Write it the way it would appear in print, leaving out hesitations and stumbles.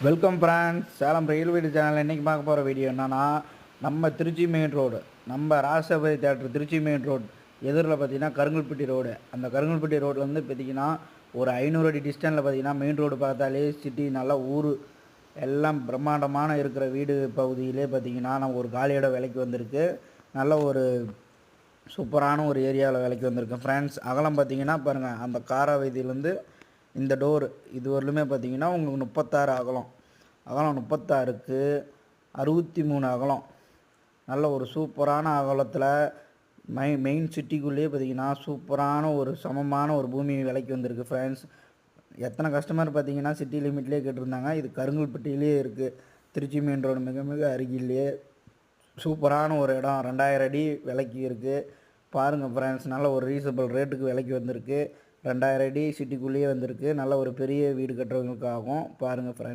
Welcome friends, Salem real வீடு channel. இன்றைக்கி பார்க்க போகிற வீடியோ என்னன்னா, நம்ம திருச்சி மெயின் ரோடு, நம்ம ராசபதி தேட்டர் திருச்சி மெயின் ரோடு எதிரில் பார்த்தீங்கன்னா கருங்கல்பட்டி ரோடு. அந்த கருங்கல்பட்டி ரோடு வந்து பார்த்திங்கன்னா ஒரு 500 அடி டிஸ்டன்ஸில் பார்த்தீங்கன்னா மெயின் ரோடு பார்த்தாலே சிட்டி நல்லா ஊர் எல்லாம் பிரம்மாண்டமான இருக்கிற வீடு பகுதியிலே பார்த்திங்கன்னா நம்ம ஒரு காலி இடம் விலைக்கு வந்திருக்கு. நல்ல ஒரு சூப்பரான ஒரு ஏரியாவில் விலைக்கு வந்திருக்கு ஃப்ரெண்ட்ஸ். அகலம் பார்த்திங்கன்னா பாருங்கள், அந்த காராவதியிலேருந்து இந்த டோர் இது வரலுமே பார்த்தீங்கன்னா உங்களுக்கு 36 அகலம் 36க்கு 63 அகலம். நல்ல ஒரு சூப்பரான அகலத்தில் மெயின் சிட்டிக்குள்ளேயே பார்த்தீங்கன்னா சூப்பரான ஒரு சமமான ஒரு பூமி விலைக்கு வந்திருக்கு ஃப்ரெண்ட்ஸ். எத்தனை கஸ்டமர் பார்த்தீங்கன்னா சிட்டி லிமிட்லேயே கேட்டிருந்தாங்க. இது கருங்கல்பட்டியிலே இருக்குது, திருச்சி மெயின் ரோடு மிக மிக அருகிலேயே சூப்பரான ஒரு இடம். 2000 அடி விலைக்கு இருக்குது. பாருங்கள் ஃப்ரெண்ட்ஸ், நல்ல ஒரு ரீசனபிள் ரேட்டுக்கு விலைக்கு வந்திருக்கு. 2000 அடி சிட்டிக்குள்ளேயே வந்திருக்கு. நல்ல ஒரு பெரிய வீடு கட்டுறவங்களுக்காகும். பாருங்கள் ஃப்ரெண்ட்ஸ்.